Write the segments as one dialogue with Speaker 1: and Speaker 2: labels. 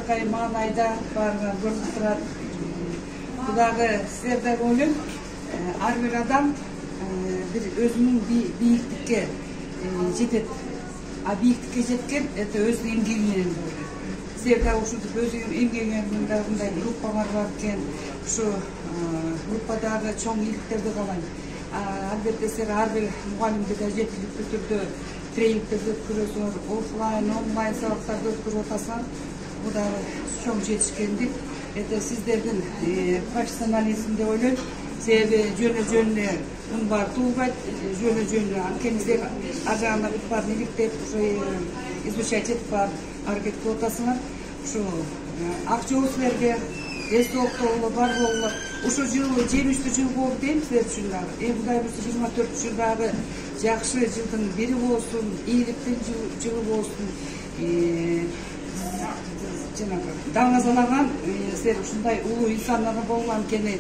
Speaker 1: жакай маанайда баарына көрүнүп турат. Булагы силерде ойлойм, ар бир адам bir özünün büyüklükке jetet. A büyüklükке jetken, это özünün emgeginen böyle. Sizler ушинтип өзүнүн эмгегинин группалар бар экен. Ушу группадагы чоң ийгиликтерди каалайм. Албетте силер ар бир мугалимге да жеткиликтүү түрдө тренингтерди өткөрөсүңөр, офлайн, онлайн сабактарды өткөрүп атасыңар. Бул да чоң жетишкендик. Это сиздердин профессионализм деп ойлойм. Себеби жөнө ун бар туулбайт, жөнө анткени ар жагында бүт баарын иликтеп, изучать этип бар аракет кылып атасыңар. Ушу ак жол силерге эстоктогулу бар болгулу. Ушу жыл 23 жыл болуп дейм силер үчүн дагы. Кудай буюрса 24 жыл дагы жакшы жылдын бири болсун, ийгиликтин жылы болсун. Даңазалаган силер ушундай улуу инсандар болгон анткени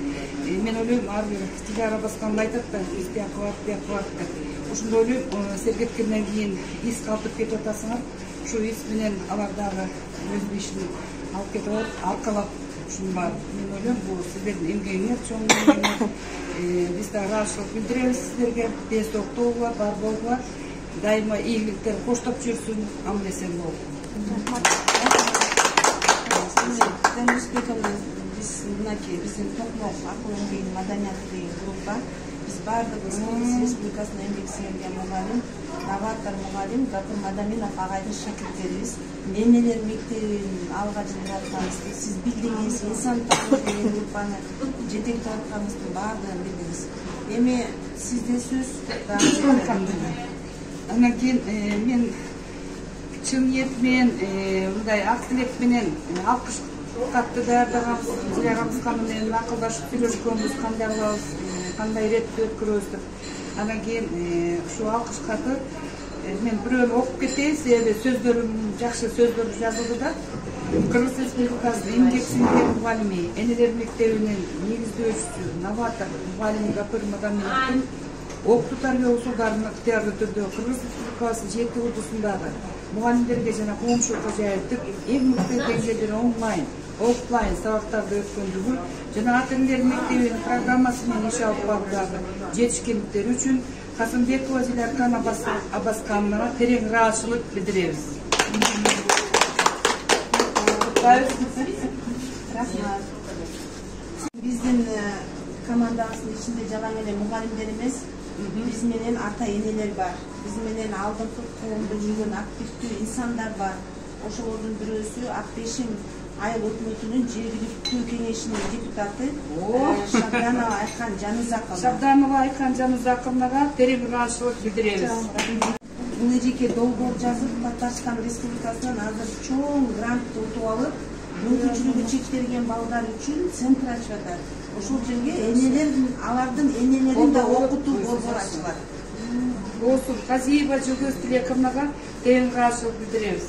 Speaker 1: мен ойлойм ар бир тигара басканда айтат да, биз бияка кылат деп. Ошондой ойлойм, силер кеткенден кийин ис калтырып кетип атасыңар. Ушу ис менен алар дагы өз ишин алып кетип атат, аркалап ушун бар. Мен ойлойм, бул сиздердин эмгегиңер, чоң эмгегиңер. Биз да ыраазычылык билдиребиз сиздерге. Тез токтогула, бар болгула. Дайыма ийгиликтер коштоп жүрсүн, амлесен болуп.
Speaker 2: Biz mынакей биздин Токмок акыл эмгегинин маданияты деген группа. Биз баардыгыбыз Кыргыз Республикасынын эмгек сиңирген мугалим, новатор мугалим Гапур Мадаминов агайдын шакирттерибиз. Эмнелер мектебин алга жылжытып атканыбызды сиз билдиңиз, инсан токмок деген группаны жетектеп атканыбыздын баардыгын билдиңиз. Эми сизде сөз
Speaker 1: анан кийин мен чын ниет менен мындай ак тилек менен алкыш катты даярдаганбыз, Зилягамызга менен акылдашып сүйлөшкөнбүз, кандай кылабыз, кандай иретти өткөрөбүз деп. Анан кийин ушу алкыш каты мен бирөөнү окуп кетейин, себеби сөздөрүм жакшы сөздөр жазылды да. Кыргыз Республикасынын эмгек сиңирген мугалими, энелер мектебинин негиздөөчүсү, новатор мугалим Гапур Мадаминовдун окутуу тарбия усулдарын ыктыярдуу түрдө Кыргыз Республикасынын 7 облусундагы мугалимдерге жана коомчулукка жайылтып, эң мыкты деңгээлде онлайн, офлайн сабактарды өткөндүгү жана ата энелер мектебинин программасы менен иш алып баруудагы жетишкендиктери үчүн Касымбекова Зиляркан Абаскановага терең ыраазычылык билдиребиз.
Speaker 2: Биздин командабыздын ичинде жалаң эле мугалимдер эмес, биз менен ата энелер бар. Биз менен алдыңкы коомдо жүргөн активдүү инсандар бар. Ошолордун бирөөсү Акбешим айыл өкмөтүнүн жергиликтүү кеңешинин депутаты Шабданова Айкан Жанузаковна.
Speaker 1: Шабданова Айкан Жанузаковнага терең ыраазычылык билдиребиз.
Speaker 2: Бул эжеке долбоор жазып, Татарстан Республикасынан азыр чоң грант утуп алып, мүмкүнчүлүгү чектелген балдар үчүн центр ачып атат. Ошол жерге энелер, алардын энелерин да окутуу борбору ачылат.
Speaker 1: Болсун, Казиева Жылдыз Тилековнага терең ыраазычылык билдиребиз.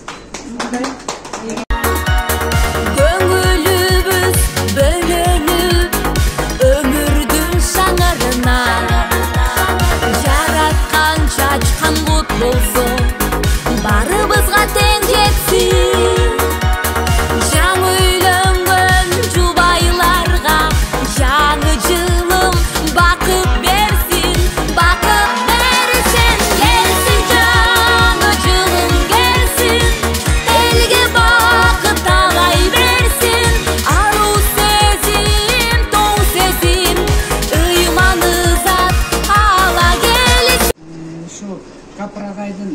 Speaker 3: Көңүлүбүз бөлөнүп өмүрдүн шаңарына жараткан чачкан бут болсо барыбызга тең жетсин. Жаңы үйлөнгөн жубайларга жаңы жылым бакыт берсин, бакыт берсин, келсин жаңы жылым келсин, элге бакыт алай берсин, аруу сезим, тоң сезим, ыйманы зат ала келсин.
Speaker 1: Ушу Гапур агайдын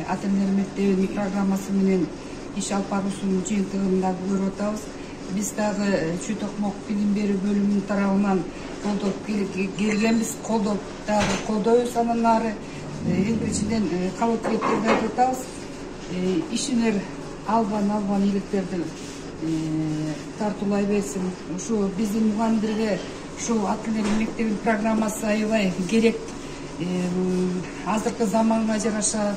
Speaker 1: ата энелер мектебинин программасы менен иш алып баруусунун жыйынтыгын дагы көрүп атабыз. Биз дагы Чүй Токмок билим берүү бөлүмүнүн тарабынан колдоп келгенбиз, колдойбуз андан ары. Эң биринчиден коллективдерди айтып атабыз. Ишинер албан ийгиликтерди тартуулай берсин. Ушу биздин мугалимдерге ушу ата энелер мектебинин программасы аябай керек. Азыркы заманга жараша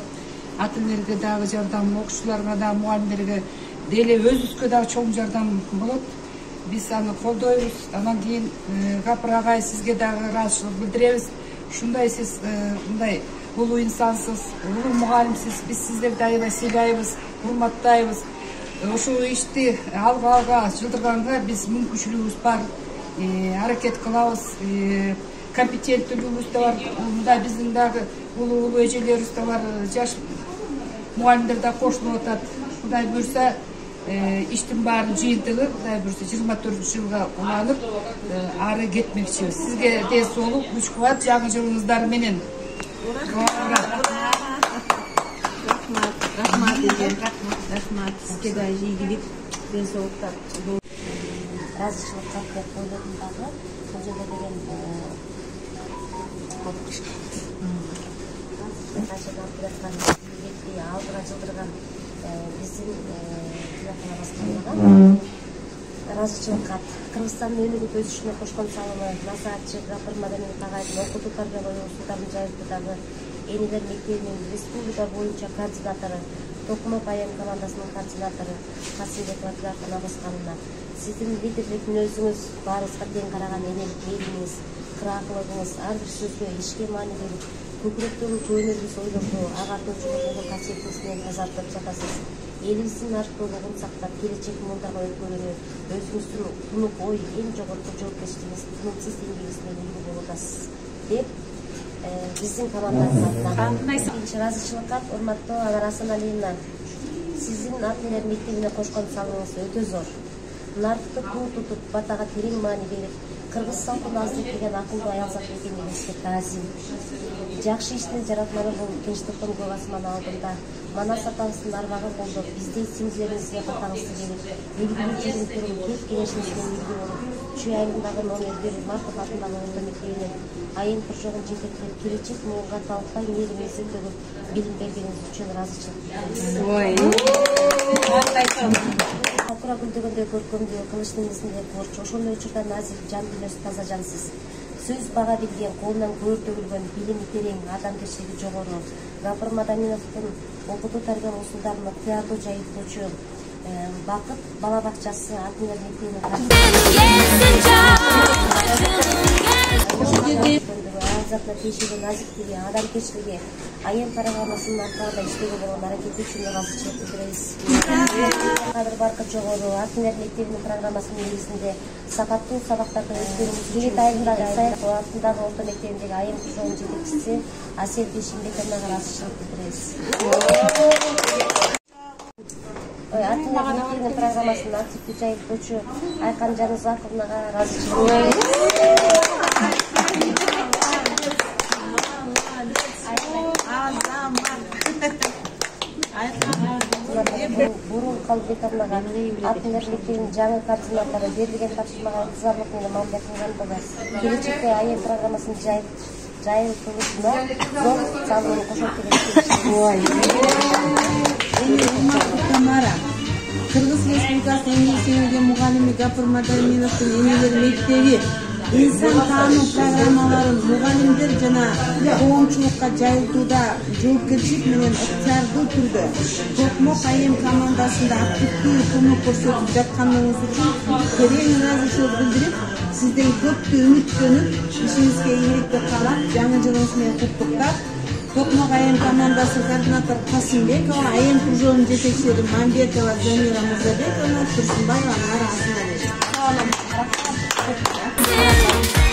Speaker 1: ата энелерге дагы жардам, окуучуларга да, мугалимдерге деле өзүбүзгө дагы чоң жардам болот. Биз аны колдойбуз. Анан кийин Гапур агай сизге дагы ыраазычылык билдиребиз. Ушундай сиз мындай улуу инсансыз, улуу мугалимсиз. Биз сиздерди аябай сыйлайбыз, урматтайбыз. ошол ишти алга жылдырганга биз мүмкүнчүлүгүбүз бар, аракет кылабыз, компетенттүүлүгүбүз да бар. Мында биздин дагы улуу эжелерибиз да бар, жаш мугалимдер да кошулуп атат. Кудай буйрса, иштин баарын жыйынтыгы Кудай буйрса 24-жылга уланып, ары кетмекчибиз. Сизге ден соолук, күч кубат, жаңы жылыңыздар менен.
Speaker 2: Рахмат эже, рахмат. Сизге да ийгилик, ден соолуктар.
Speaker 4: Разычылык кат деп ойлодум дагы, бул жерде деген алдыга жылдырган биздин тилакана басканага разычылык кат. Кыргызстандын өнүгүп өсүшүнө кошкон салымы насаатчы Гапыр Мадамин агайдын окутуу тарбия уюлдардын жайылтуудагы энелер мектебинин республика боюнча координатору, Токмок айым командасынын координатору Касымбекова тилакана басканына сиздин лидерлик мүнөзүңүз, баарыбызга тең караган энелик мээримиңиз, кыраакылыгыңыз, ар бир сөзгө ишке маани берип, көкүрөктөгү көөнөрүбүз ойлорду агартуучулук болгон касиетиңиз менен тазартып жатасыз. Элибиздин арттуулугун сактап, келечек муундарга өткөрүүнү өзүңүздүн тунук ой, эң жогорку жоопкерчилигиңиз, тынымсыз еңбегиңиз менен үлгү болуп атасыз деп биздин команданын атынан разычылык кат. Урматтуу Анар Асаналиевна, сиздин ат энелер мектебине кошкон салымыңыз өтө зор. Нарыкты туу тутуп, батага терең маани берип, кыргыз салтын аздеттеген акылдуу аял зат экениңизге таазим. Жакшы иштин жаратманы бул тынчтыктын көп асман алдында. Манас атабыздын арбагын колдоп, биздей сиңдилериңизге катагысы келип, белгилүү жерин туруп, кеп кеңешиңиз менен үлгү болуп, Чүй айылындагы номер 1 Марков атындагы орто мектебинен айын куржогун жетектеп, келечек муунга талкай мээримиңизди төгүп, билим бергениңиз үчүн ыраазычылык билдиребиз. Акура гүлдөгөндөй көркөмдүү, кылычтын изинде борчу, ошондой учурда назик, жан дүйнөсү таза жансыз. Сөз бага билген, колунан көөр төгүлгөн, билими терең, адамгерчилиги жогору, Гапыр Мадаминовдун окутуу тарбия усулдарын ыктыярдуу жайылтуучу Бакыт бала бакчасы ат энелер мектебинин азатына тиешелүү назиктиги, адамгерчилиги, айым программасынын аркагында иштөөгө болгон аракети үчүн ыраазычылык билдиребиз. Кадыр баркы жогору ат энелер мектебинин программасынын негизинде сапаттуу сабактарды өткөрүүбүз. Жигит айылындагы Исаев атындагы орто мектебиндеги айым куржогунун жетекчиси Асель Бейшимбековнага ыраазычылык билдиребиз. Ат энелер мектебинин программасынын активдүү жайылтуучу Айкан Жанузаковнага ыраазычылык билдиребиз. Бурун Калбековнага ат энелер мектебинин жаңы координатору берилген тапшырмага ынтызарлык менен мамиле кылгандыгы, келечекте айым программасынын жайылтуусуна зор салымын кошот деген
Speaker 2: Тамара, Кыргыз Республикасынын эмгек сиңирген мугалими Гапыр Мадаминовдун энелер мектеби инсан таануу программаларын мугалимдер жана коомчулукка жайылтууда жоопкерчилик менен ыктыярдуу түрдө Токмок айым командасында активдүү көмөк көрсөтүп жатканыңыз үчүн терең ыраазычылык билдирип, сизден көптү үмүттөнүп, ишиңизге ийгиликти каалап, жаңы жылыңыз менен куттуктап, Токмок айым командасы координатор Касымбекова, айым кружогунун жетекчилери Мамбетова Замира Мырзабековна, Турсунбаева Анар Асаналиевна.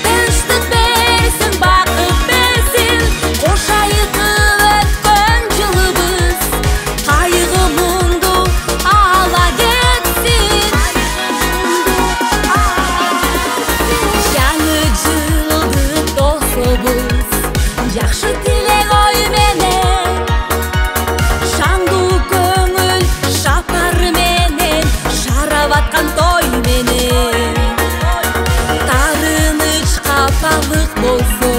Speaker 3: Тынчтык берсин, бакыт берсин, кош айытып өткөн жылыбыз, кайгы муңду ала кетсин. Жаңы жылды тособуз, жакшы тилек ой менен, шаңдуу көңүл шапар менен, шарап аткан той менен. Тарыныч капалык болсо